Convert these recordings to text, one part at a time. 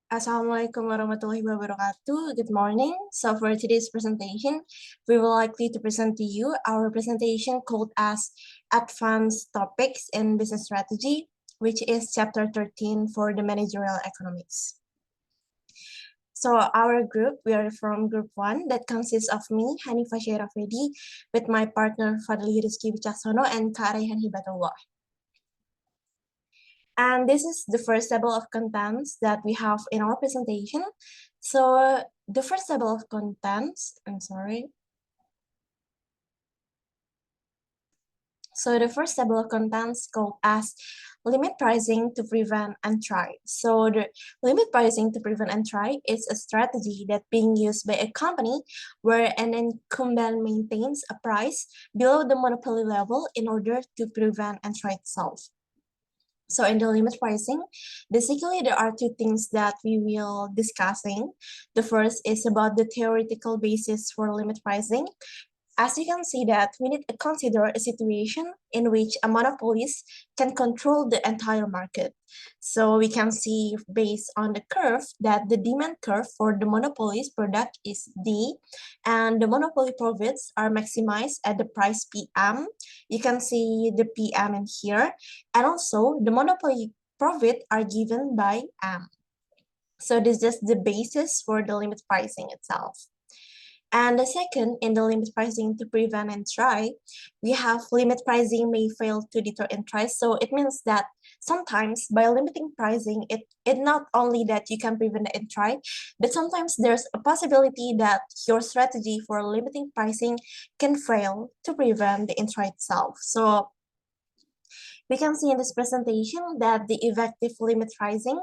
Assalamualaikum warahmatullahi wabarakatuh. Good morning. So for today's presentation, we will likely to present to you our presentation called as Advanced Topics in Business Strategy, which is chapter 13 for the managerial economics. So our group, we are from group 1 that consists of me, Hanifah Syairafedi, with my partner Fadli Rizky Wicaksono and Raihan Hibatullah. And this is the first table of contents that we have in our presentation. So the first table of contents, So the first table of contents called as limit pricing to prevent and try. So the limit pricing to prevent and try is a strategy that being used by a company where an incumbent maintains a price below the monopoly level in order to prevent and try itself. So in the limit pricing, basically there are two things that we will discussing. The first is about the theoretical basis for limit pricing. As you can see that we need to consider a situation in which a monopolist can control the entire market. So we can see based on the curve that the demand curve for the monopolist product is D, and the monopoly profits are maximized at the price PM. You can see the PM in here, and also the monopoly profit are given by M. So this is the basis for the limit pricing itself. And the second, in the limit pricing to prevent and try, we have limit pricing may fail to deter and try. So it means that sometimes by limiting pricing, it not only that you can prevent and try, but sometimes there's a possibility that your strategy for limiting pricing can fail to prevent the entry itself. So we can see in this presentation that the effective limit pricing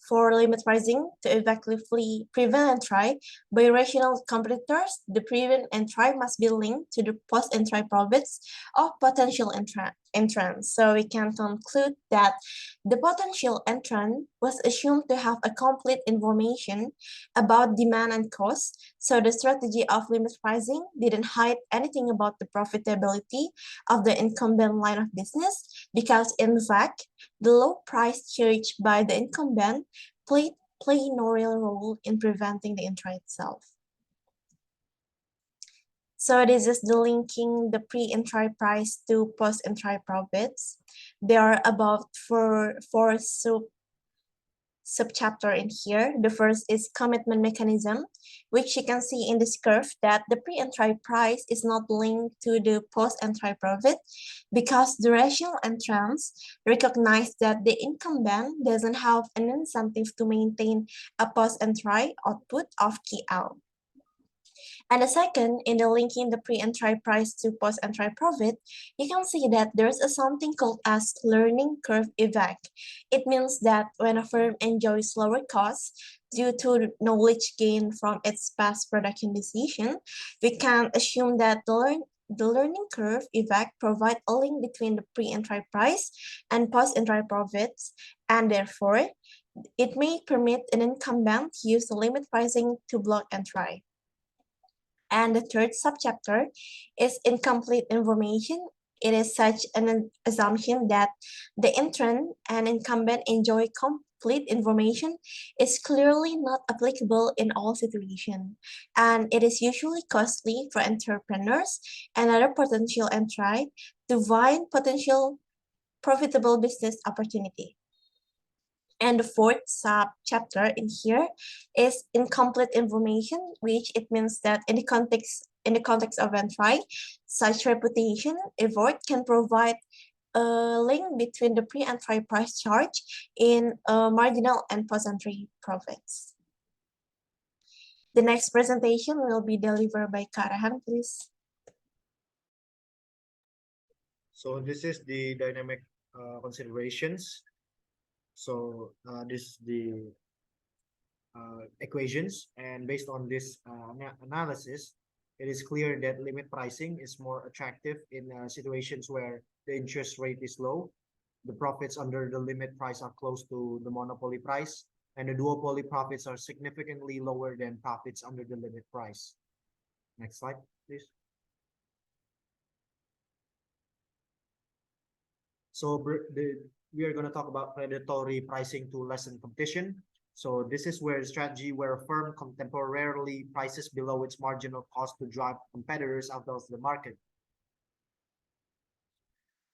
to effectively prevent and try by rational competitors, the prevent and try must be linked to the post and try profits of potential entrants. So we can conclude that the potential entrant was assumed to have a complete information about demand and cost. So the strategy of limit pricing didn't hide anything about the profitability of the incumbent line of business, because in fact, the low price charged by the incumbent played no real role in preventing the entry itself. So this is the linking the pre-entry price to post-entry profits. There are about four subchapter in here. The first is commitment mechanism, which you can see in this curve that the pre-entry price is not linked to the post-entry profit because the rational entrants recognize that the incumbent doesn't have an incentive to maintain a post-entry output of KL. And the second, in the linking the pre-entry price to post-entry profit, you can see that there's something called as learning curve effect. It means that when a firm enjoys lower costs due to knowledge gained from its past production decision, we can assume that the learning curve effect provides a link between the pre-entry price and post-entry profits, and therefore, it may permit an incumbent to use the limit pricing to block entry. And the third subchapter is incomplete information. It is such an assumption that the entrant and incumbent enjoy complete information is clearly not applicable in all situations, and it is usually costly for entrepreneurs and other potential entrants to find potential profitable business opportunity. And the fourth chapter in here is incomplete information, which it means that in the context of entry, such reputation effort can provide a link between the pre-entry price charge in marginal and post-entry profits. The next presentation will be delivered by Raihan, please. So this is the dynamic considerations. So this is the equations, and based on this analysis, it is clear that limit pricing is more attractive in situations where the interest rate is low, the profits under the limit price are close to the monopoly price, and the duopoly profits are significantly lower than profits under the limit price. Next slide, please. So we are going to talk about predatory pricing to lessen competition. So this is where strategy where a firm temporarily prices below its marginal cost to drive competitors out of the market.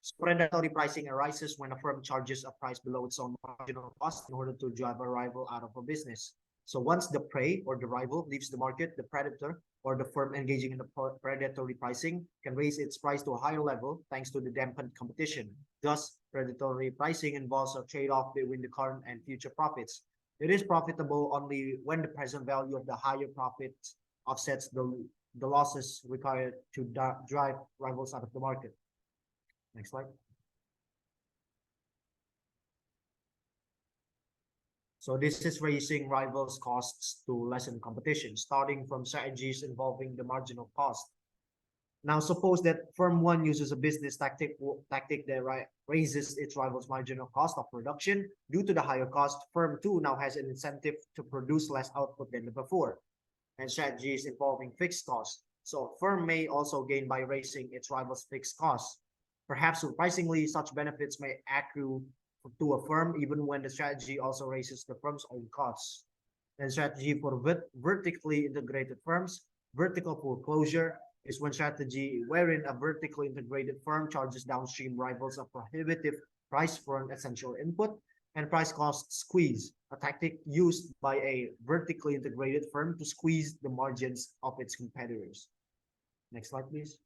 So predatory pricing arises when a firm charges a price below its own marginal cost in order to drive a rival out of a business. So once the prey or the rival leaves the market, the predator or the firm engaging in the predatory pricing can raise its price to a higher level thanks to the dampened competition. Thus, predatory pricing involves a trade-off between the current and future profits. It is profitable only when the present value of the higher profits offsets the losses required to drive rivals out of the market. Next slide. So this is raising rivals' costs to lessen competition, starting from strategies involving the marginal cost. Now, suppose that firm one uses a business tactic that raises its rival's marginal cost of production. Due to the higher cost, firm two now has an incentive to produce less output than before, and strategies involving fixed costs. So firm may also gain by raising its rival's fixed costs. Perhaps surprisingly, such benefits may accrue to a firm even when the strategy also raises the firm's own costs. And strategy for vertically integrated firms, vertical foreclosure is one strategy wherein a vertically integrated firm charges downstream rivals a prohibitive price for an essential input and price cost squeeze, a tactic used by a vertically integrated firm to squeeze the margins of its competitors. Next slide, please.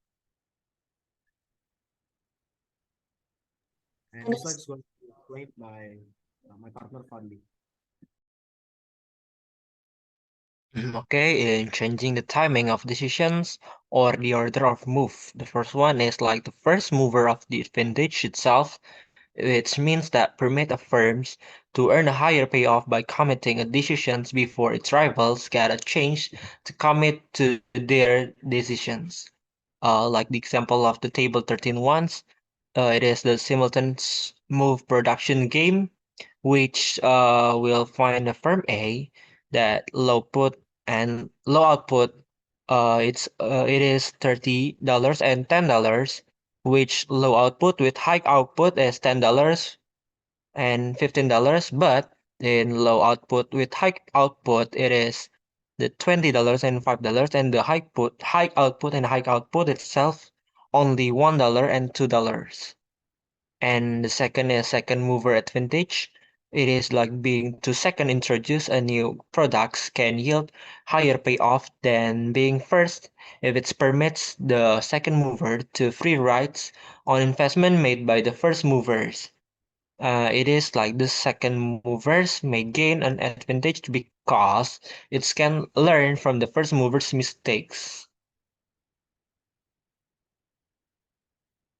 And this slide is going to be explained by my partner, Fadli. Okay, in changing the timing of decisions or the order of move. The first one is like the first mover of the advantage itself, which means that permit of firms to earn a higher payoff by committing a decisions before its rivals get a chance to commit to their decisions. Like the example of the table 13 ones, it is the simultaneous move production game which will find a firm A that low output it is $30 and $10, which low output with high output is $10 and $15, but in low output with high output it is the $20 and $5, and the high output and high output itself only $1 and $2. And the second is second mover advantage. It is like being to second introduce a new products can yield higher payoff than being first if it permits the second mover to free rides on investment made by the first movers. It is like the second movers may gain an advantage because it can learn from the first movers' mistakes.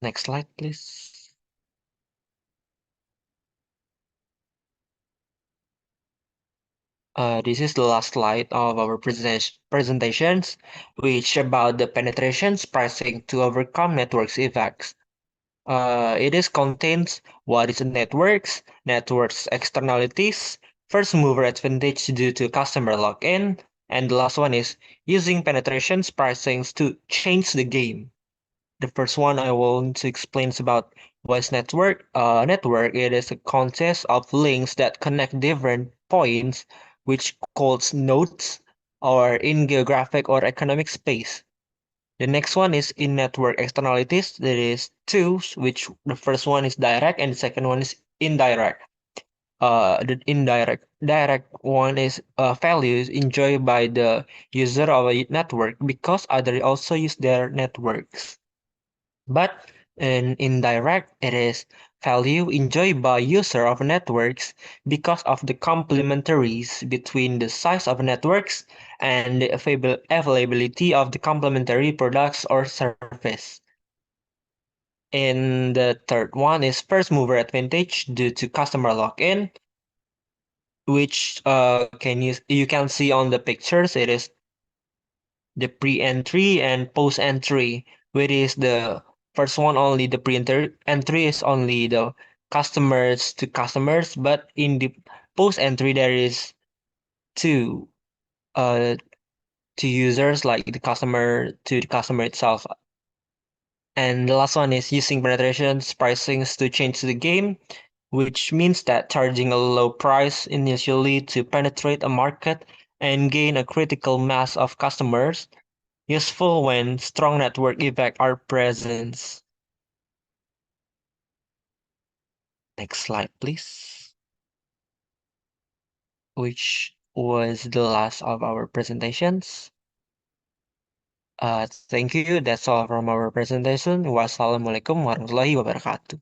Next slide, please. This is the last slide of our presentations, which about the penetrations pricing to overcome networks effects. It is contains what is networks externalities, first mover advantage due to customer lock-in, and the last one is using penetrations pricings to change the game. The first one I want to explain is about voice network. Network, it is a context of links that connect different points, which calls nodes, or in geographic or economic space. The next one is in network externalities. There is two, which the first one is direct and the second one is indirect. The direct one is values enjoyed by the user of a network because others also use their networks. But in indirect, it is value enjoyed by user of networks because of the complementaries between the size of networks and the availability of the complementary products or service. And the third one is first mover advantage due to customer lock-in, which you can see on the pictures. It is the pre-entry and post-entry, which is the first one only the pre-entry is only the customers to customers, but in the post-entry there is two uh two users like the customer to the customer itself. And the last one is using penetrations pricings to change the game, which means that charging a low price initially to penetrate a market and gain a critical mass of customers, useful when strong network effects are present. Next slide, please. Which was the last of our presentations. Thank you. That's all from our presentation. Wassalamualaikum warahmatullahi wabarakatuh.